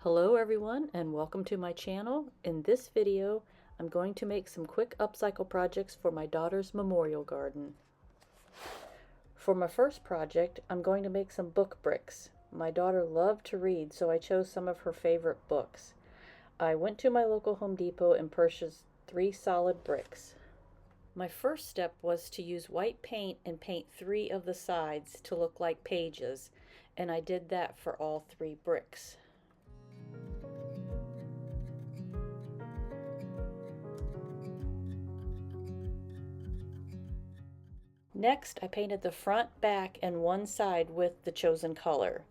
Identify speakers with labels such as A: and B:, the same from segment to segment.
A: Hello everyone and welcome to my channel. In this video, I'm going to make some quick upcycle projects for my daughter's memorial garden. For my first project, I'm going to make some book bricks. My daughter loved to read, so I chose some of her favorite books. I went to my local Home Depot and purchased 3 solid bricks. My first step was to use white paint and paint 3 of the sides to look like pages, and I did that for all 3 bricks. Next, I painted the front, back, and one side with the chosen color.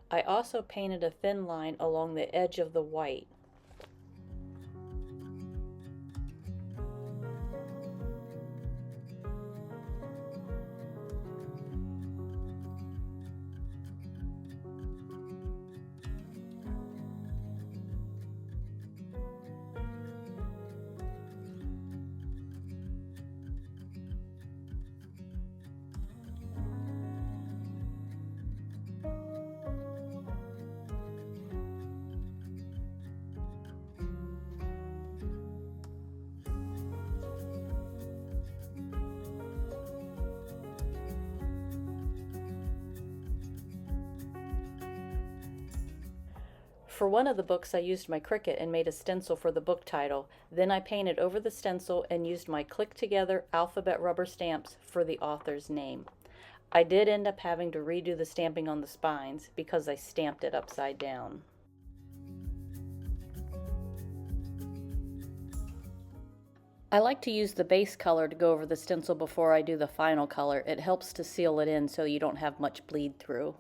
A: I also painted a thin line along the edge of the white. For one of the books, I used my Cricut and made a stencil for the book title. Then I painted over the stencil and used my Click Together alphabet rubber stamps for the author's name. I did end up having to redo the stamping on the spines because I stamped it upside down. I like to use the base color to go over the stencil before I do the final color. It helps to seal it in so you don't have much bleed through.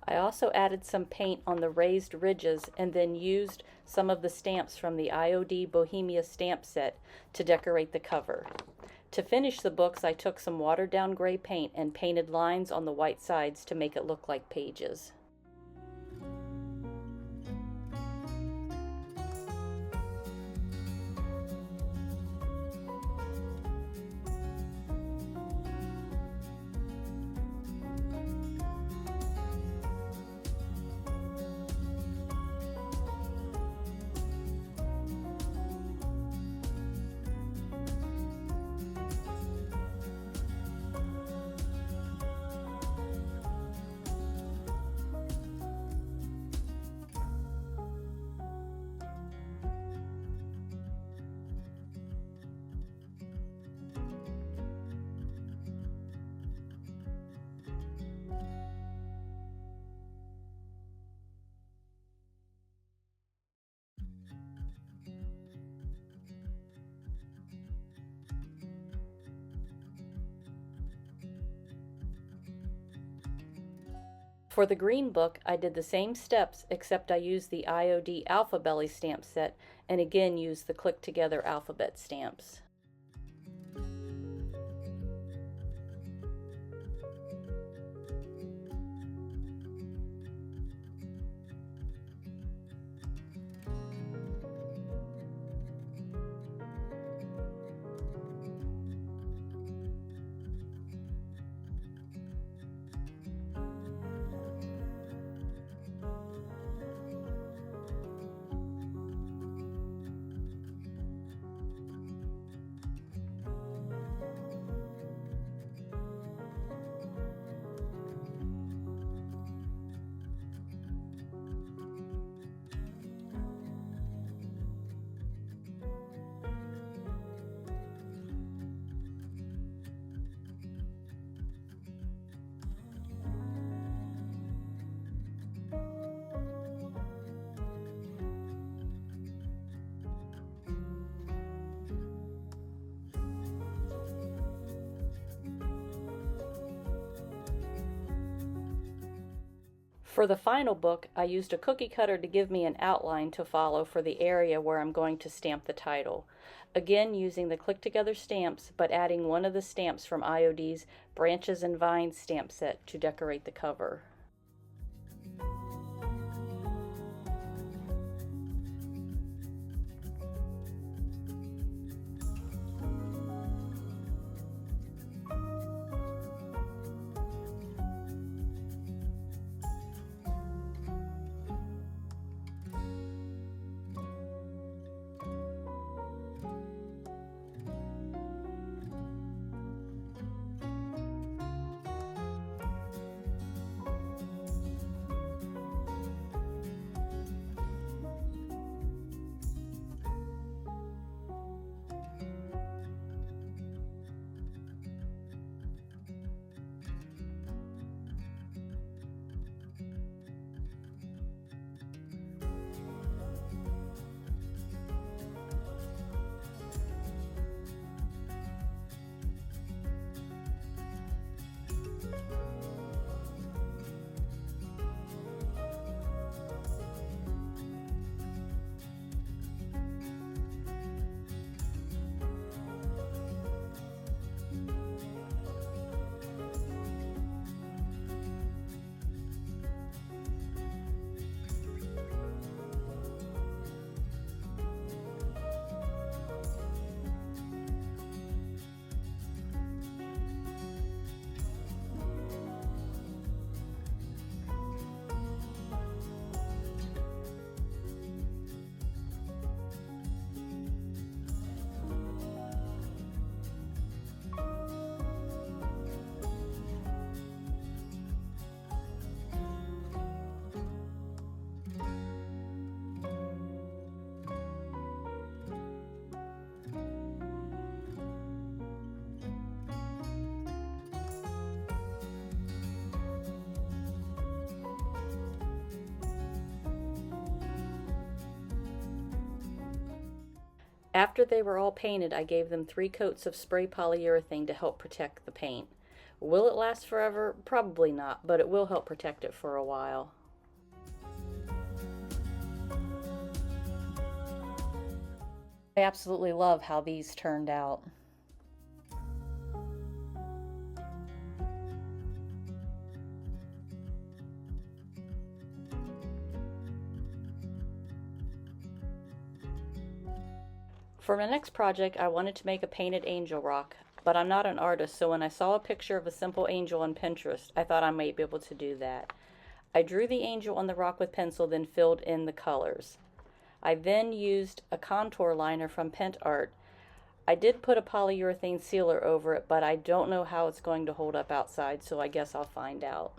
A: I also added some paint on the raised ridges and then used some of the stamps from the IOD Bohemia stamp set to decorate the cover. To finish the books, I took some watered down gray paint and painted lines on the white sides to make it look like pages. For the green book, I did the same steps except I used the IOD Alphabellies stamp set and again used the Click Together alphabet stamps. For the final book, I used a cookie cutter to give me an outline to follow for the area where I'm going to stamp the title. Again, using the Click Together stamps, but adding one of the stamps from IOD's Branches and Vines stamp set to decorate the cover. After they were all painted, I gave them 3 coats of spray polyurethane to help protect the paint. Will it last forever? Probably not, but it will help protect it for a while. I absolutely love how these turned out. For my next project, I wanted to make a painted angel rock, but I'm not an artist, so when I saw a picture of a simple angel on Pinterest, I thought I might be able to do that. I drew the angel on the rock with pencil, then filled in the colors. I then used a contour liner from Pent Art. I did put a polyurethane sealer over it, but I don't know how it's going to hold up outside, so I guess I'll find out.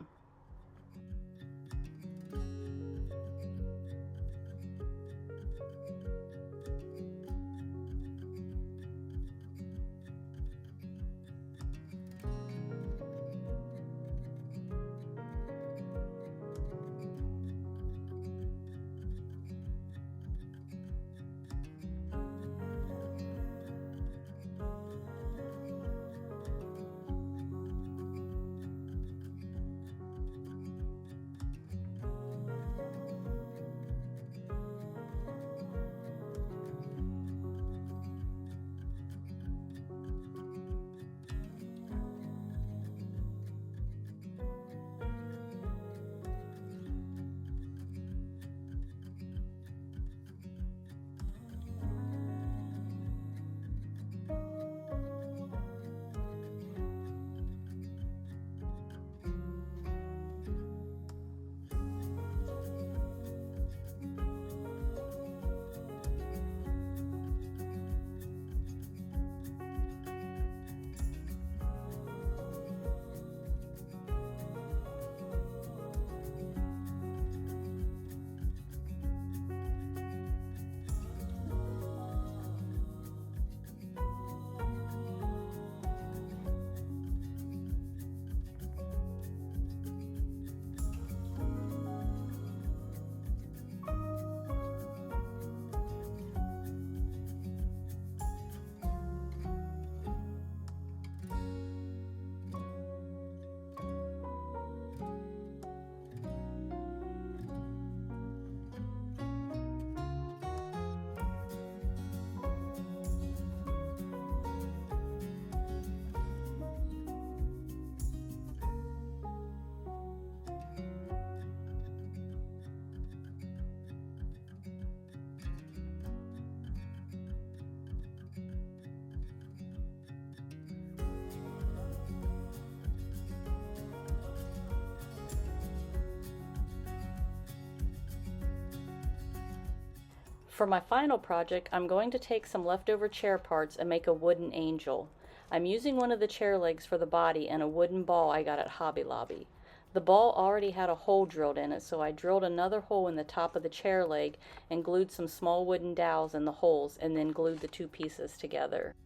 A: For my final project, I'm going to take some leftover chair parts and make a wooden angel. I'm using one of the chair legs for the body and a wooden ball I got at Hobby Lobby. The ball already had a hole drilled in it, so I drilled another hole in the top of the chair leg and glued some small wooden dowels in the holes and then glued the two pieces together.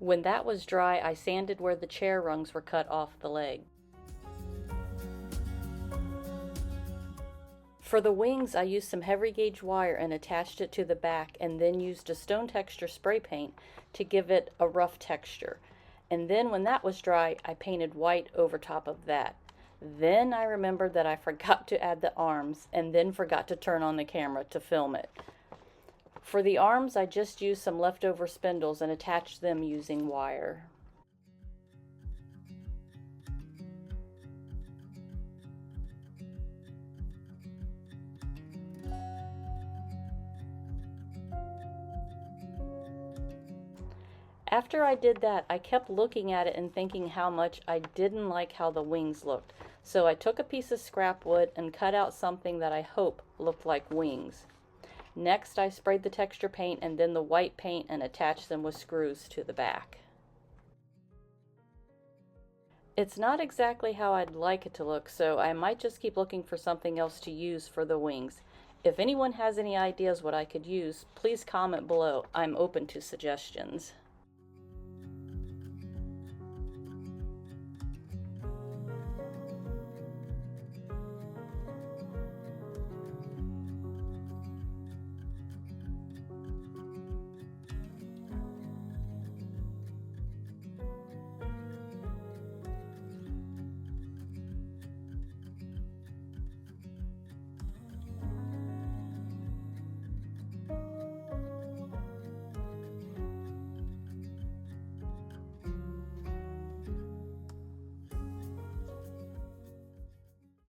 A: When that was dry, I sanded where the chair rungs were cut off the leg. For the wings, I used some heavy gauge wire and attached it to the back, and then used a stone texture spray paint to give it a rough texture. And then when that was dry, I painted white over top of that. Then I remembered that I forgot to add the arms, and then forgot to turn on the camera to film it. For the arms, I just used some leftover spindles and attached them using wire. After I did that, I kept looking at it and thinking how much I didn't like how the wings looked. So I took a piece of scrap wood and cut out something that I hope looked like wings. Next, I sprayed the texture paint and then the white paint and attached them with screws to the back. It's not exactly how I'd like it to look, so I might just keep looking for something else to use for the wings. If anyone has any ideas what I could use, please comment below. I'm open to suggestions.